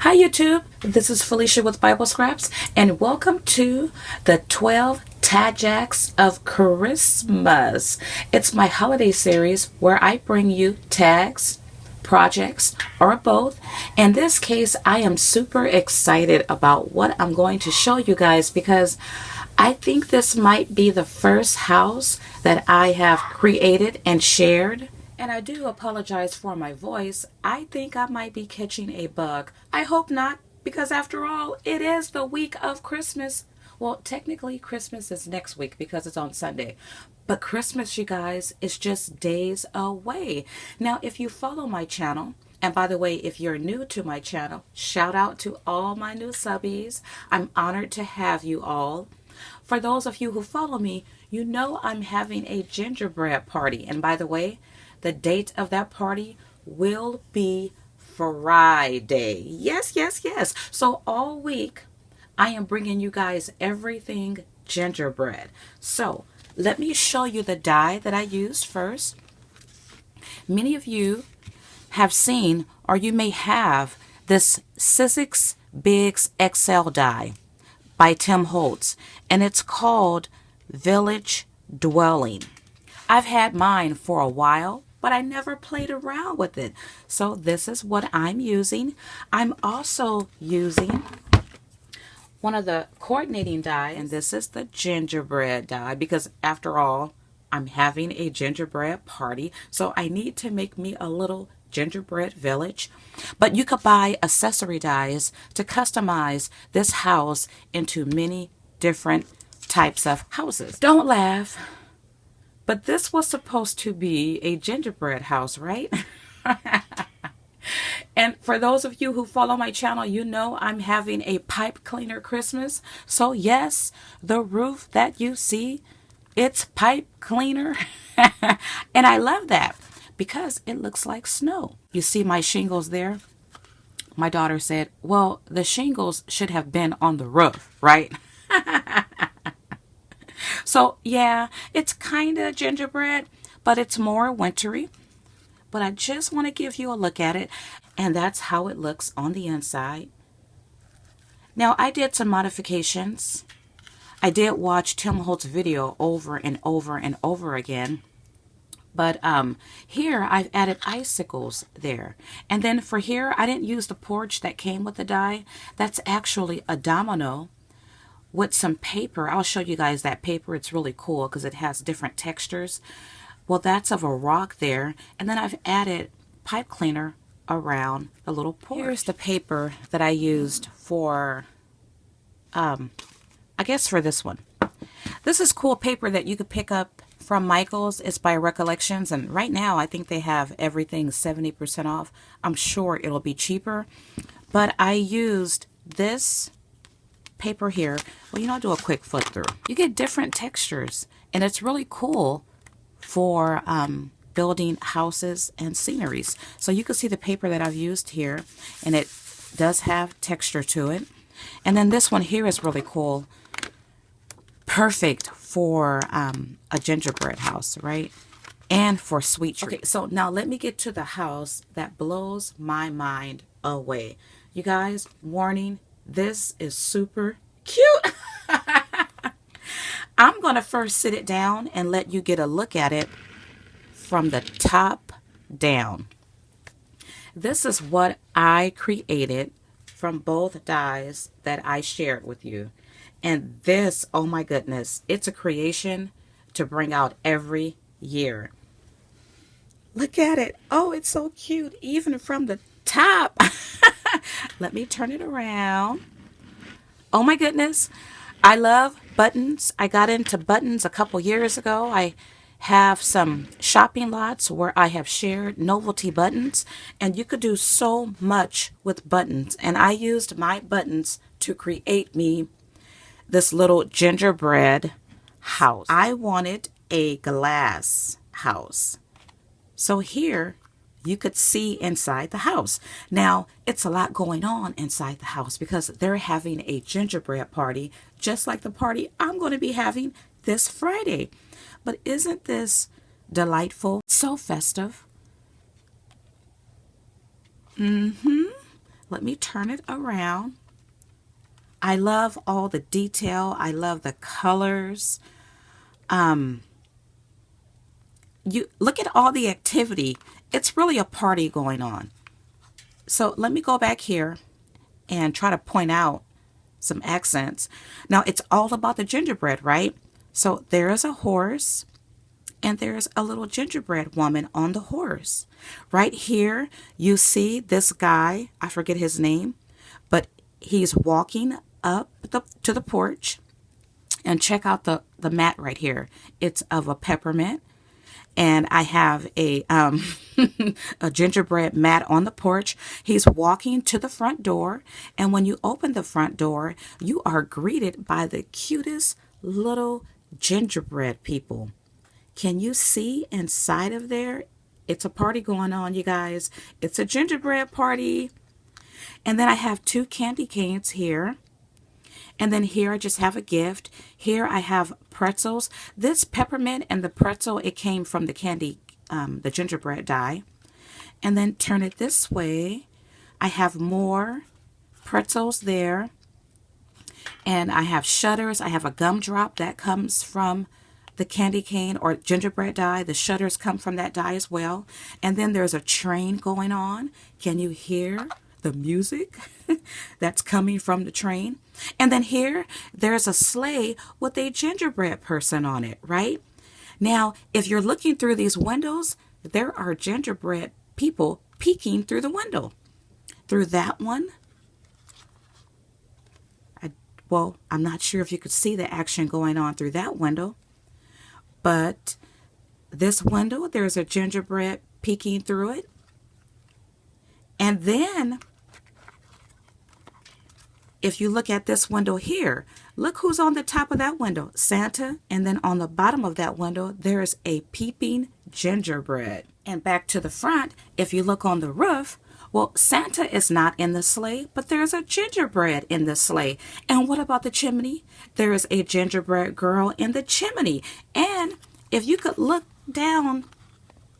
Hi YouTube, this is Felicia with Bible Scraps and welcome to the 12 Tag-jects of Christmas. It's my holiday series where I bring you tags, projects, or both. In this case, I am super excited about what I'm going to show you guys because I think this might be the first house that I have created and shared. And I do apologize for my voice. I think I might be catching a bug. I hope not, because after all, it is the week of Christmas. Well, technically Christmas is next week because it's on Sunday. But Christmas, you guys, is just days away. Now, if you follow my channel, and by the way, if you're new to my channel, shout out to all my new subbies. I'm honored to have you all. For those of you who follow me, you know I'm having a gingerbread party. And by the way, the date of that party will be Friday. Yes, yes, yes. So all week, I am bringing you guys everything gingerbread. So let me show you the die that I used first. Many of you have seen, or you may have, this Sizzix Bigs XL die by Holtz, and it's called Village Dwelling. I've had mine for a while, but I never played around with it. So this is what I'm using. I'm also using one of the coordinating dies, and this is the gingerbread die because after all, I'm having a gingerbread party. So I need to make me a little gingerbread village. But you could buy accessory dies to customize this house into many different types of houses. Don't laugh. But this was supposed to be a gingerbread house, right? And for those of you who follow my channel, you know I'm having a pipe cleaner Christmas. So yes, the roof that you see, it's pipe cleaner. And I love that because it looks like snow. You see my shingles there? My daughter said, well, the shingles should have been on the roof, right? So yeah, it's kind of gingerbread, but it's more wintry. But I just want to give you a look at it, and that's how it looks on the inside. Now, I did some modifications. I did watch Holtz's video over and over and over again. But here I've added icicles there. And then for here, I didn't use the porch that came with the die. That's actually a domino with some paper. I'll show you guys that paper. It's really cool because it has different textures. Well, that's of a rock there. And then I've added pipe cleaner around the little porch. Here's the paper that I used for, I guess for this one. This is cool paper that you could pick up from Michael's. It's by Recollections. And right now, I think they have everything 70% off. I'm sure it'll be cheaper. But I used this paper here. Well, I'll do a quick flip through. You get different textures, and it's really cool for building houses and sceneries. So you can see the paper that I've used here, and it does have texture to it. And then this one here is really cool. Perfect for a gingerbread house, right? And for sweet treats. Okay, so now let me get to the house that blows my mind away. You guys, warning, this is super cute. I'm going to first sit it down and let you get a look at it from the top down. This is what I created from both dies that I shared with you. And this, oh my goodness, it's a creation to bring out every year. Look at it. Oh, it's so cute, even from the top. Let me turn it around. Oh my goodness. I love buttons. I got into buttons a couple years ago. I have some shopping lots where I have shared novelty buttons, and you could do so much with buttons. And I used my buttons to create me this little gingerbread house. I wanted a glass house. So here you could see inside the house. Now, it's a lot going on inside the house because they're having a gingerbread party, just like the party I'm going to be having this Friday. But isn't this delightful? So festive. let me turn it around. I love all the detail. I love the colors. You look at all the activity. It's really a party going on. So let me go back here and try to point out some accents. Now it's all about the gingerbread, right? So there is a horse and there's a little gingerbread woman on the horse. Right here, you see this guy, I forget his name, but he's walking up to the porch. And check out the mat right here. It's of a peppermint. And I have a a gingerbread mat on the porch. He's walking to the front door. And when you open the front door, you are greeted by the cutest little gingerbread people. Can you see inside of there? It's a party going on, you guys. It's a gingerbread party. And then I have 2 candy canes here. And then here I just have a gift. Here I have pretzels. This peppermint and the pretzel, it came from the candy, the gingerbread die. And then turn it this way. I have more pretzels there. And I have shutters. I have a gumdrop that comes from the candy cane or gingerbread die. The shutters come from that die as well. And then there's a train going on. Can you hear the music that's coming from the train? And then here, there's a sleigh with a gingerbread person on it, right? Now, if you're looking through these windows, there are gingerbread people peeking through the window. Through that one, well, I'm not sure if you could see the action going on through that window, but this window, there's a gingerbread peeking through it. And then if you look at this window here, look who's on the top of that window, Santa. And then on the bottom of that window, there's a peeping gingerbread. And back to the front, if you look on the roof, well, Santa is not in the sleigh, but there's a gingerbread in the sleigh. And what about the chimney? There is a gingerbread girl in the chimney. And if you could look down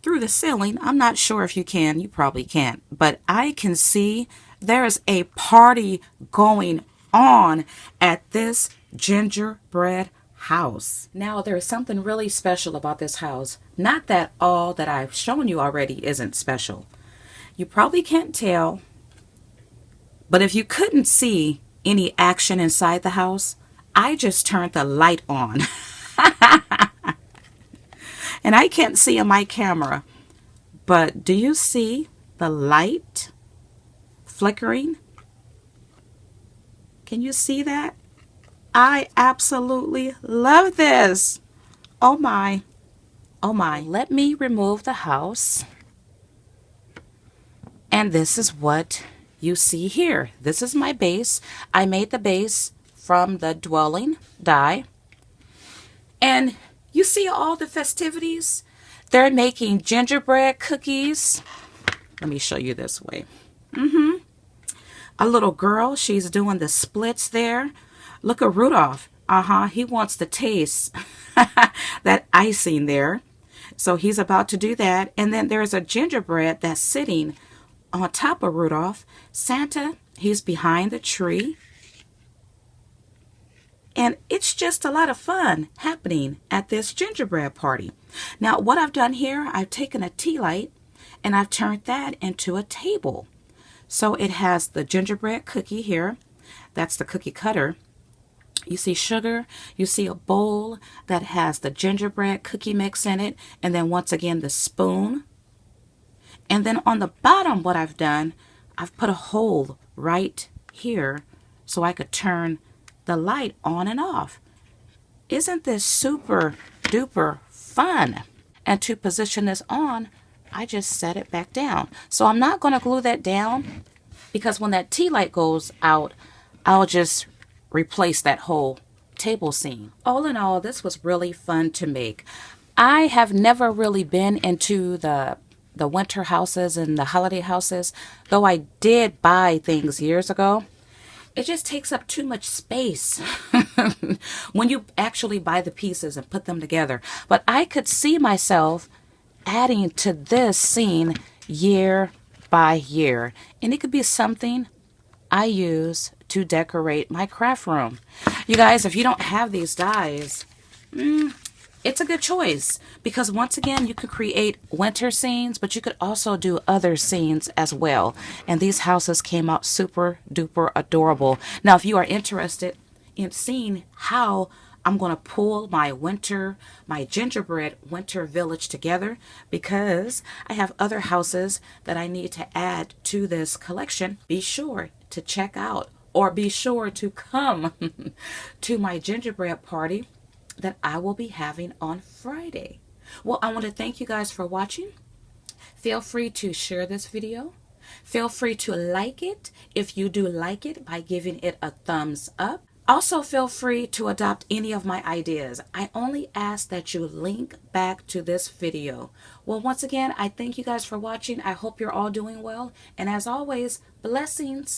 through the ceiling, I'm not sure if you can, you probably can't, but I can see there's a party going on at this gingerbread house. Now, there is something really special about this house. Not that all that I've shown you already isn't special. You probably can't tell, but if you couldn't see any action inside the house, I just turned the light on. And I can't see on my camera, but do you see the light flickering? Can you see that? I absolutely love this. Oh my. Oh my. Let me remove the house. And this is what you see here. This is my base. I made the base from the dwelling die. And you see all the festivities? They're making gingerbread cookies. Let me show you this way. A little girl, she's doing the splits there. Look at Rudolph. He wants to taste that icing there. So he's about to do that. And then there's a gingerbread that's sitting on top of Rudolph. Santa, he's behind the tree. And it's just a lot of fun happening at this gingerbread party. Now, what I've done here, I've taken a tea light and I've turned that into a table. So it has the gingerbread cookie here. That's the cookie cutter. You see sugar. You see a bowl that has the gingerbread cookie mix in it. And then once again, the spoon. And then on the bottom, what I've done, I've put a hole right here so I could turn the light on and off. Isn't this super duper fun? And to position this on, I just set it back down. So I'm not going to glue that down because when that tea light goes out, I'll just replace that whole table scene. All in all, this was really fun to make. I have never really been into the winter houses and the holiday houses, though I did buy things years ago. It just takes up too much space when you actually buy the pieces and put them together. But I could see myself adding to this scene year by year. And it could be something I use to decorate my craft room. You guys, if you don't have these dies, it's a good choice because once again, you could create winter scenes, but you could also do other scenes as well. And these houses came out super duper adorable. Now, if you are interested in seeing how I'm going to pull my gingerbread winter village together, because I have other houses that I need to add to this collection, be sure to check out or be sure to come to my gingerbread party that I will be having on Friday. Well, I want to thank you guys for watching. Feel free to share this video. Feel free to like it if you do like it by giving it a thumbs up. Also, feel free to adopt any of my ideas. I only ask that you link back to this video. Well, once again, I thank you guys for watching. I hope you're all doing well. And as always, blessings.